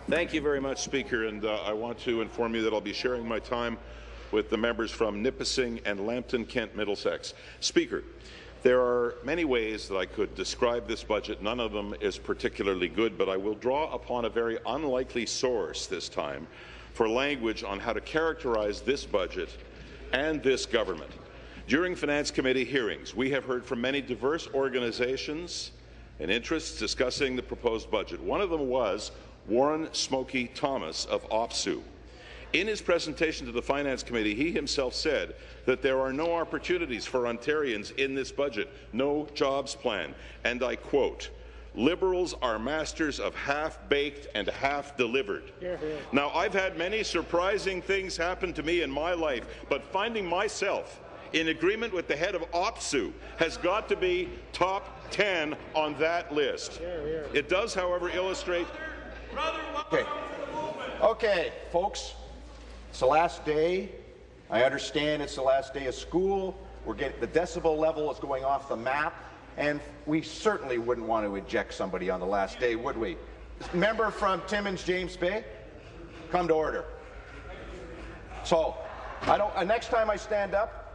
Thank you very much, Speaker, and I want to inform you that I'll be sharing my time with the members from Nipissing and Lambton, Kent, Middlesex. Speaker, there are many ways that I could describe this budget. None of them is particularly good, but I will draw upon a very unlikely source this time for language on how to characterize this budget and this government. During Finance Committee hearings, we have heard from many diverse organizations and interests discussing the proposed budget. One of them was Warren Smokey Thomas of OPSU. In his presentation to the Finance Committee, he himself said that there are no opportunities for Ontarians in this budget, no jobs plan, and I quote, "Liberals are masters of half-baked and half-delivered." Now, I've had many surprising things happen to me in my life, but finding myself in agreement with the head of OPSU has got to be top 10 on that list. It does, however, illustrate... Okay, folks. It's the last day. I understand it's the last day of school. We're getting the decibel level is going off the map, and we certainly wouldn't want to eject somebody on the last day, would we? Member from Timmins, James Bay, come to order. So, next time I stand up,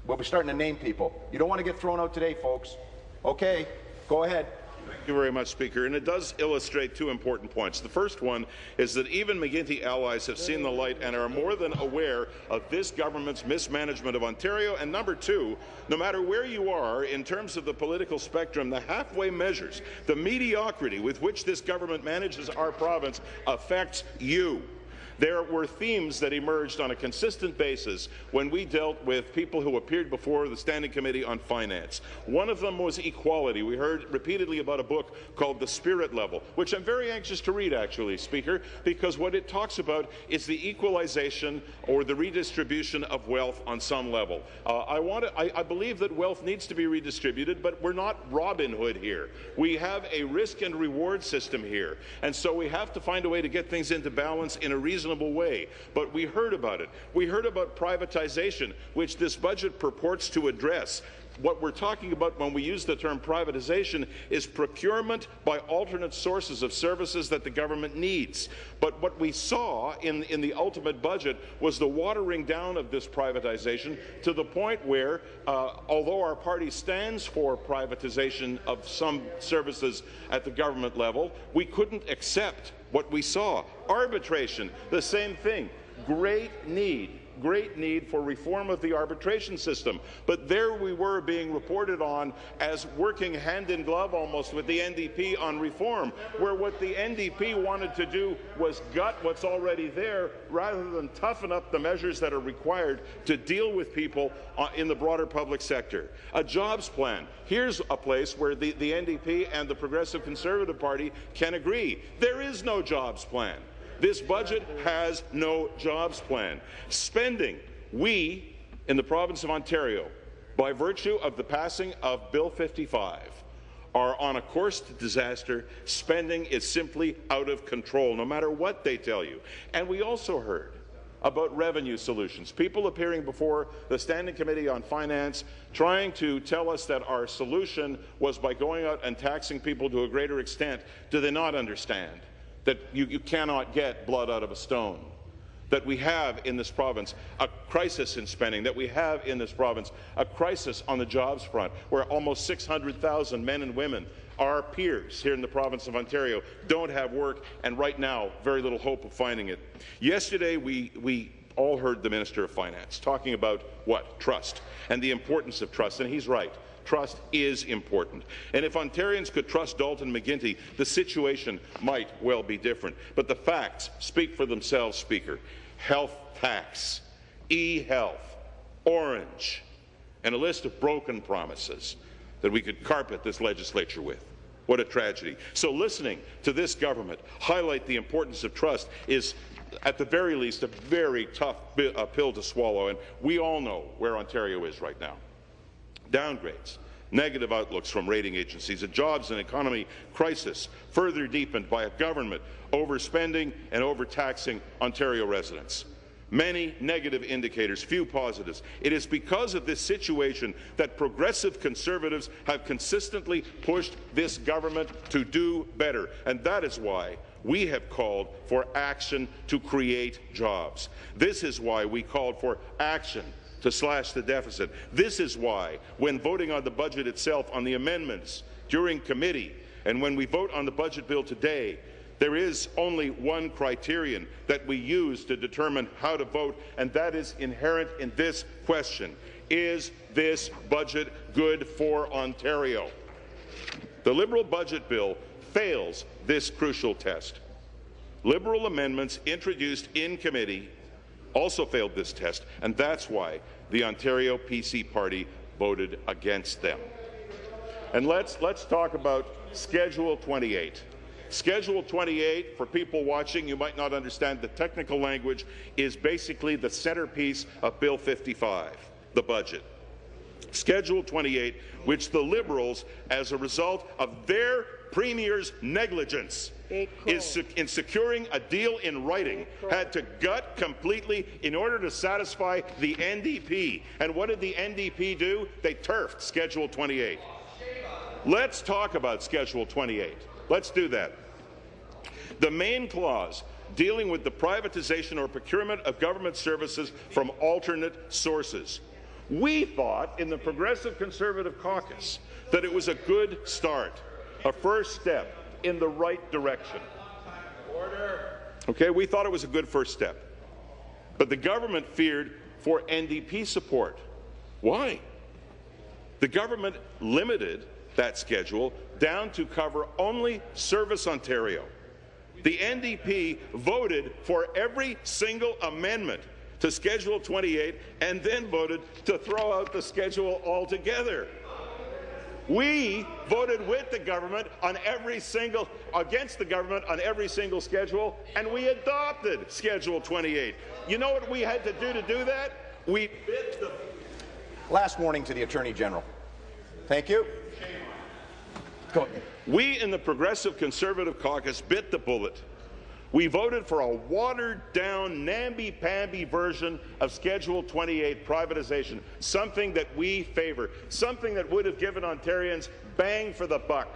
we'll be starting to name people. You don't want to get thrown out today, folks. Okay, go ahead. Thank you very much, Speaker. And it does illustrate two important points. The first one is that even McGuinty allies have seen the light and are more than aware of this government's mismanagement of Ontario. And number two, no matter where you are in terms of the political spectrum, the halfway measures, the mediocrity with which this government manages our province affects you. There were themes that emerged on a consistent basis when we dealt with people who appeared before the Standing Committee on Finance. One of them was equality. We heard repeatedly about a book called The Spirit Level, which I'm very anxious to read, actually, Speaker, because what it talks about is the equalization or the redistribution of wealth on some level. I believe that wealth needs to be redistributed, but we're not Robin Hood here. We have a risk and reward system here, and so we have to find a way to get things into balance in a reasonable way. But we heard about it. We heard about privatization, which this budget purports to address. What we're talking about when we use the term privatization is procurement by alternate sources of services that the government needs. But what we saw in the ultimate budget was the watering down of this privatization to the point where, although our party stands for privatization of some services at the government level, we couldn't accept what we saw. Arbitration, the same thing. Great need for reform of the arbitration system. But there we were being reported on as working hand in glove almost with the NDP on reform, where what the NDP wanted to do was gut what's already there rather than toughen up the measures that are required to deal with people in the broader public sector. A jobs plan. Here's a place where the NDP and the Progressive Conservative Party can agree. There is no jobs plan. This budget has no jobs plan. Spending. We, in the province of Ontario, by virtue of the passing of Bill 55, are on a course to disaster. Spending is simply out of control, no matter what they tell you. And we also heard about revenue solutions. People appearing before the Standing Committee on Finance trying to tell us that our solution was by going out and taxing people to a greater extent. Do they not understand that you cannot get blood out of a stone? That we have in this province a crisis in spending, that we have in this province a crisis on the jobs front, where almost 600,000 men and women, our peers here in the province of Ontario, don't have work, and right now, very little hope of finding it. Yesterday, we all heard the Minister of Finance talking about what? Trust, and the importance of trust, and he's right. Trust is important. And if Ontarians could trust Dalton McGuinty, the situation might well be different. But the facts speak for themselves, Speaker. Health tax, e-health, orange, and a list of broken promises that we could carpet this legislature with. What a tragedy. So listening to this government highlight the importance of trust is, at the very least, a very tough pill to swallow, and we all know where Ontario is right now. Downgrades, negative outlooks from rating agencies, a jobs and economy crisis further deepened by a government overspending and overtaxing Ontario residents. Many negative indicators, few positives. It is because of this situation that Progressive Conservatives have consistently pushed this government to do better, and that is why we have called for action to create jobs. This is why we called for action to slash the deficit. This is why, when voting on the budget itself, on the amendments during committee, and when we vote on the budget bill today, there is only one criterion that we use to determine how to vote, and that is inherent in this question. Is this budget good for Ontario? The Liberal budget bill fails this crucial test. Liberal amendments introduced in committee also failed this test, and that's why the Ontario PC Party voted against them. And let's talk about Schedule 28. Schedule 28, for people watching, you might not understand the technical language, is basically the centerpiece of Bill 55, the budget. Schedule 28, which the Liberals, as a result of their Premier's negligence in securing a deal in writing, had to gut completely in order to satisfy the NDP. And what did the NDP do? They turfed Schedule 28. Let's talk about Schedule 28. Let's do that. The main clause dealing with the privatization or procurement of government services from alternate sources. We thought in the Progressive Conservative Caucus that it was a good start, a first step in the right direction. Order. Okay, we thought it was a good first step. But the government feared for NDP support. Why? The government limited that schedule down to cover only Service Ontario. The NDP voted for every single amendment to Schedule 28 and then voted to throw out the schedule altogether. We voted with the government on against the government on every single schedule, and we adopted Schedule 28. You know what we had to do that? We bit the... Last warning to the Attorney General. Thank you. Go ahead. We in the Progressive Conservative Caucus bit the bullet. We voted for a watered-down, namby-pamby version of Schedule 28 privatization, something that we favor, something that would have given Ontarians bang for the buck.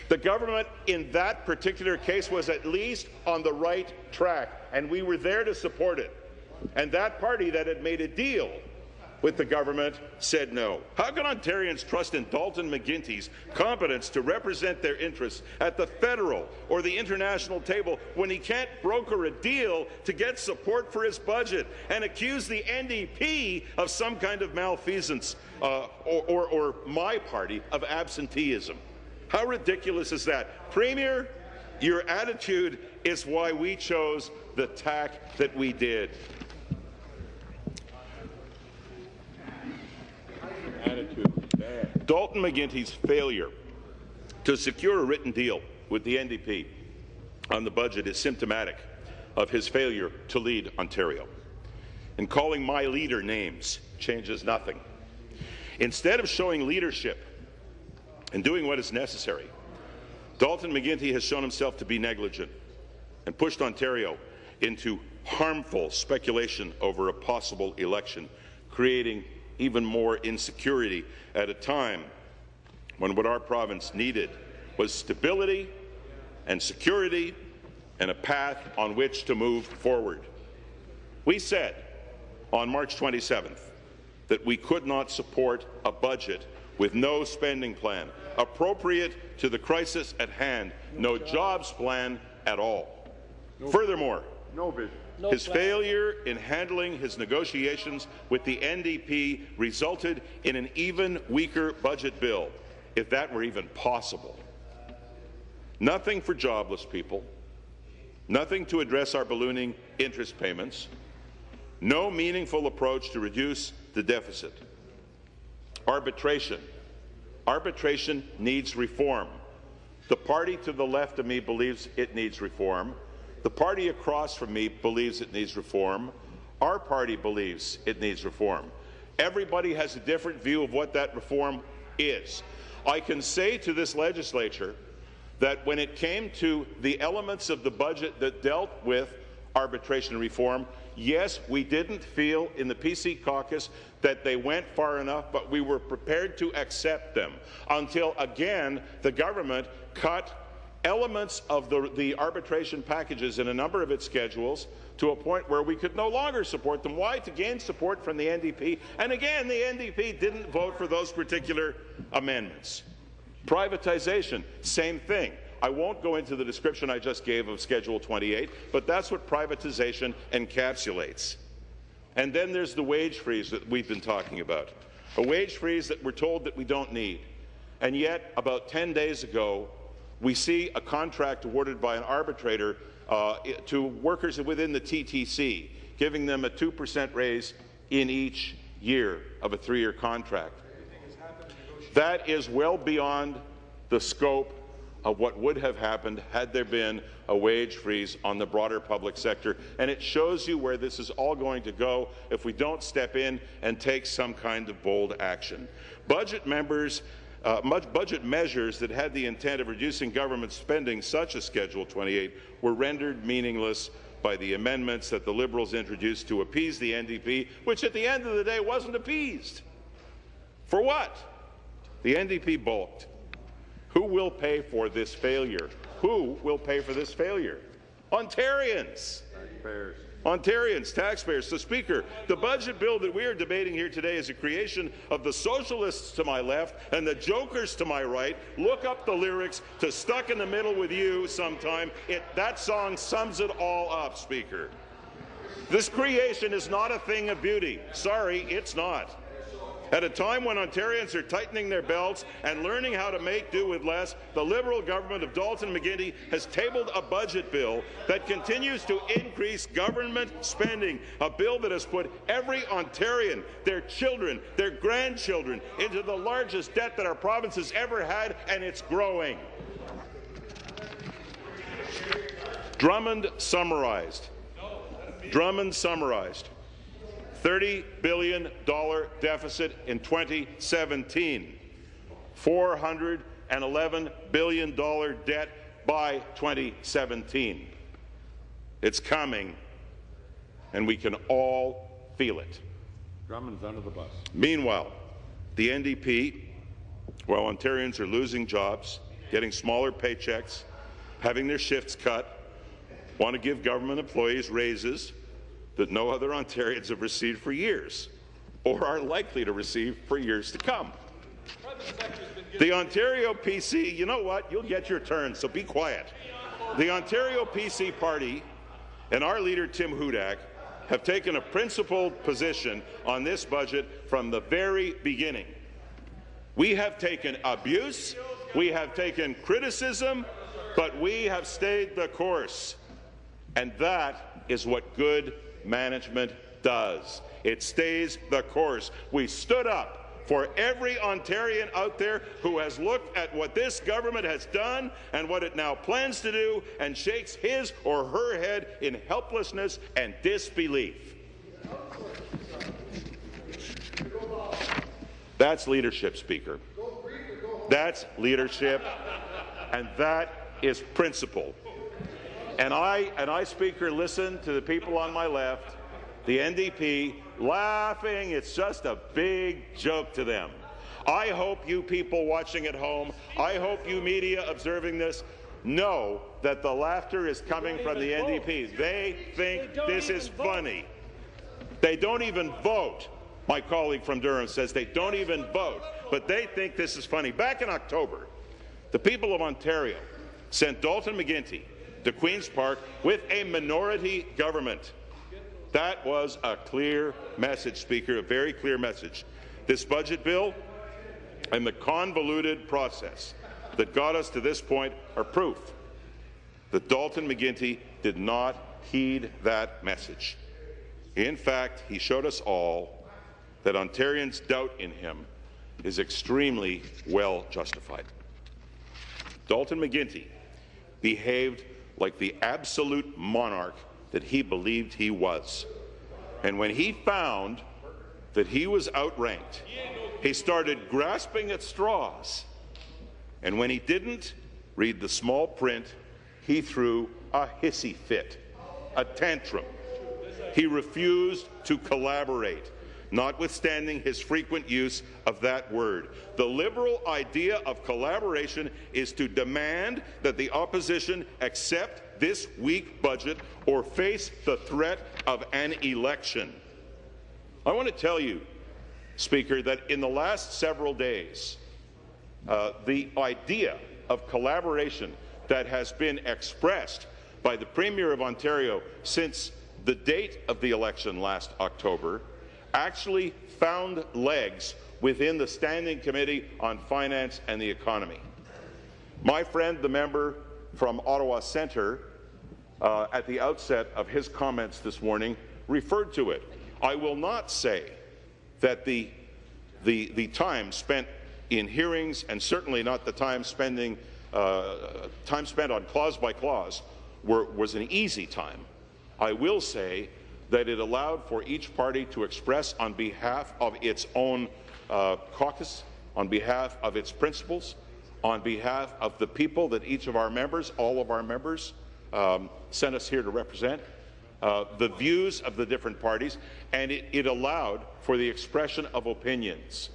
The government in that particular case was at least on the right track, and we were there to support it. And that party that had made a deal with the government said no. How can Ontarians trust in Dalton McGuinty's competence to represent their interests at the federal or the international table when he can't broker a deal to get support for his budget and accuse the NDP of some kind of malfeasance or my party of absenteeism? How ridiculous is that? Premier, your attitude is why we chose the tack that we did. Dalton McGuinty's failure to secure a written deal with the NDP on the budget is symptomatic of his failure to lead Ontario. And calling my leader names changes nothing. Instead of showing leadership and doing what is necessary, Dalton McGuinty has shown himself to be negligent and pushed Ontario into harmful speculation over a possible election, creating even more insecurity at a time when what our province needed was stability and security and a path on which to move forward. We said on March 27th that we could not support a budget with no spending plan appropriate to the crisis at hand, no jobs plan at all. Furthermore, no vision. His failure in handling his negotiations with the NDP resulted in an even weaker budget bill, if that were even possible. Nothing for jobless people, nothing to address our ballooning interest payments, no meaningful approach to reduce the deficit. Arbitration. Arbitration needs reform. The party to the left of me believes it needs reform. The party across from me believes it needs reform. Our party believes it needs reform. Everybody has a different view of what that reform is. I can say to this legislature that when it came to the elements of the budget that dealt with arbitration reform, yes, we didn't feel in the PC caucus that they went far enough, but we were prepared to accept them until, again, the government cut elements of the arbitration packages in a number of its schedules to a point where we could no longer support them. Why? To gain support from the NDP. And again, the NDP didn't vote for those particular amendments. Privatization, same thing. I won't go into the description I just gave of Schedule 28, but that's what privatization encapsulates. And then there's the wage freeze that we've been talking about, a wage freeze that we're told that we don't need. And yet, about 10 days ago, we see a contract awarded by an arbitrator to workers within the TTC, giving them a 2% raise in each year of a 3-year contract. That is well beyond the scope of what would have happened had there been a wage freeze on the broader public sector. And it shows you where this is all going to go if we don't step in and take some kind of bold action. Budget measures that had the intent of reducing government spending, such as Schedule 28, were rendered meaningless by the amendments that the Liberals introduced to appease the NDP, which at the end of the day wasn't appeased. For what? The NDP balked. Who will pay for this failure? Who will pay for this failure? Ontarians. Taxpayers. Ontarians, taxpayers. So, Speaker, the budget bill that we are debating here today is a creation of the socialists to my left and the jokers to my right. Look up the lyrics to Stuck in the Middle with You sometime. That song sums it all up, Speaker. This creation is not a thing of beauty. Sorry, it's not. At a time when Ontarians are tightening their belts and learning how to make do with less, the Liberal government of Dalton McGuinty has tabled a budget bill that continues to increase government spending, a bill that has put every Ontarian, their children, their grandchildren, into the largest debt that our province has ever had, and it's growing. Drummond summarized. $30 billion deficit in 2017, $411 billion debt by 2017. It's coming, and we can all feel it. Drummond's under the bus. Meanwhile, the NDP, while Ontarians are losing jobs, getting smaller paychecks, having their shifts cut, want to give government employees raises that no other Ontarians have received for years, or are likely to receive for years to come. The Ontario PC, you know what? You'll get your turn, so be quiet. The Ontario PC party and our leader, Tim Hudak, have taken a principled position on this budget from the very beginning. We have taken abuse, we have taken criticism, but we have stayed the course. And that is what good management does. It stays the course. We stood up for every Ontarian out there who has looked at what this government has done and what it now plans to do and shakes his or her head in helplessness and disbelief. That's leadership, Speaker. That's leadership, and that is principle. And I, Speaker, listen to the people on my left, the NDP, laughing. It's just a big joke to them. I hope you people watching at home, I hope you media observing this, know that the laughter is coming from the NDP. They think this is funny. They don't even vote. My colleague from Durham says they don't even vote, but they think this is funny. Back in October, the people of Ontario sent Dalton McGuinty to Queen's Park with a minority government. That was a clear message, Speaker, a very clear message. This budget bill and the convoluted process that got us to this point are proof that Dalton McGuinty did not heed that message. In fact, he showed us all that Ontarians' doubt in him is extremely well justified. Dalton McGuinty behaved like the absolute monarch that he believed he was. And when he found that he was outranked, he started grasping at straws. And when he didn't read the small print, he threw a hissy fit, a tantrum. He refused to collaborate. notwithstanding his frequent use of that word. The Liberal idea of collaboration is to demand that the opposition accept this weak budget or face the threat of an election. I want to tell you, Speaker, that in the last several days, the idea of collaboration that has been expressed by the Premier of Ontario since the date of the election last October actually found legs within the Standing Committee on Finance and the Economy. My friend, the member from Ottawa Centre, at the outset of his comments this morning, referred to it. I will not say that the time spent in hearings, and certainly not the time spent on clause by clause, was an easy time. I will say that it allowed for each party to express on behalf of its own caucus, on behalf of its principles, on behalf of the people that each of our members, all of our members, sent us here to represent, the views of the different parties, and it allowed for the expression of opinions,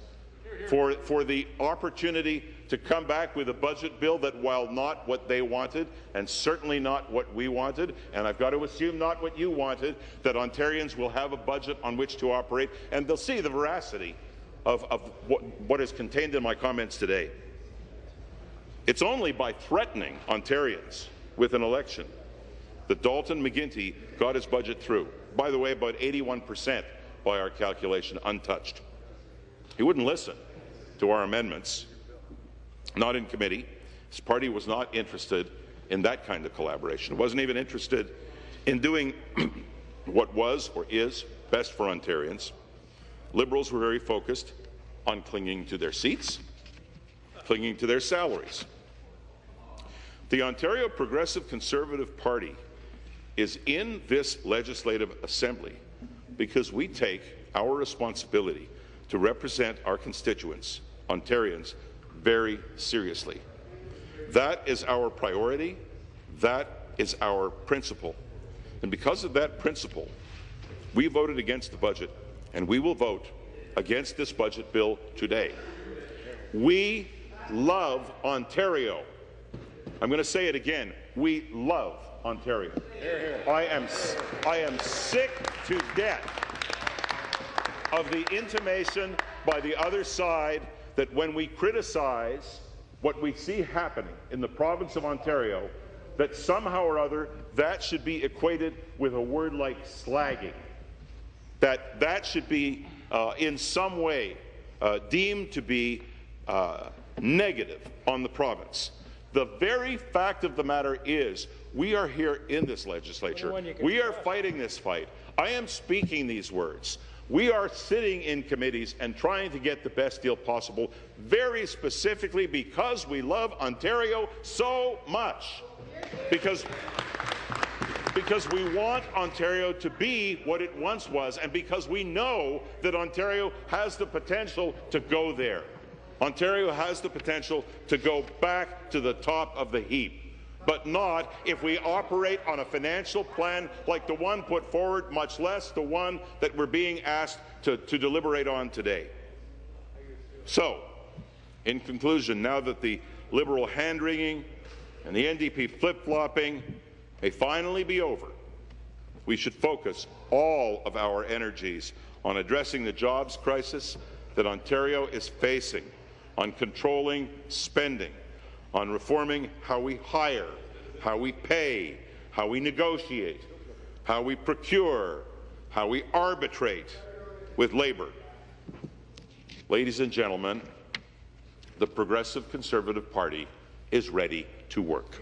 for the opportunity to come back with a budget bill that, while not what they wanted, and certainly not what we wanted, and I've got to assume not what you wanted, that Ontarians will have a budget on which to operate, and they'll see the veracity of what is contained in my comments today. It's only by threatening Ontarians with an election that Dalton McGuinty got his budget through. By the way, about 81% by our calculation, untouched. He wouldn't listen to our amendments, not in committee. His party was not interested in that kind of collaboration. It wasn't even interested in doing what was or is best for Ontarians. Liberals were very focused on clinging to their seats, clinging to their salaries. The Ontario Progressive Conservative Party is in this Legislative Assembly because we take our responsibility to represent our constituents, Ontarians, very seriously. That is our priority. That is our principle. And because of that principle, we voted against the budget, and we will vote against this budget bill today. We love Ontario. I'm going to say it again. We love Ontario. I am sick to death of the intimation by the other side that when we criticize what we see happening in the province of Ontario, that somehow or other that should be equated with a word like slagging, that should be in some way deemed to be negative on the province. The very fact of the matter is we are here in this legislature. We are fighting this fight. I am speaking these words. We are sitting in committees and trying to get the best deal possible, very specifically because we love Ontario so much. Because we want Ontario to be what it once was, and because we know that Ontario has the potential to go there. Ontario has the potential to go back to the top of the heap, but not if we operate on a financial plan like the one put forward, much less the one that we're being asked to deliberate on today. So, in conclusion, now that the Liberal hand-wringing and the NDP flip-flopping may finally be over, we should focus all of our energies on addressing the jobs crisis that Ontario is facing, on controlling spending, on reforming how we hire, how we pay, how we negotiate, how we procure, how we arbitrate with labour. Ladies and gentlemen, the Progressive Conservative Party is ready to work.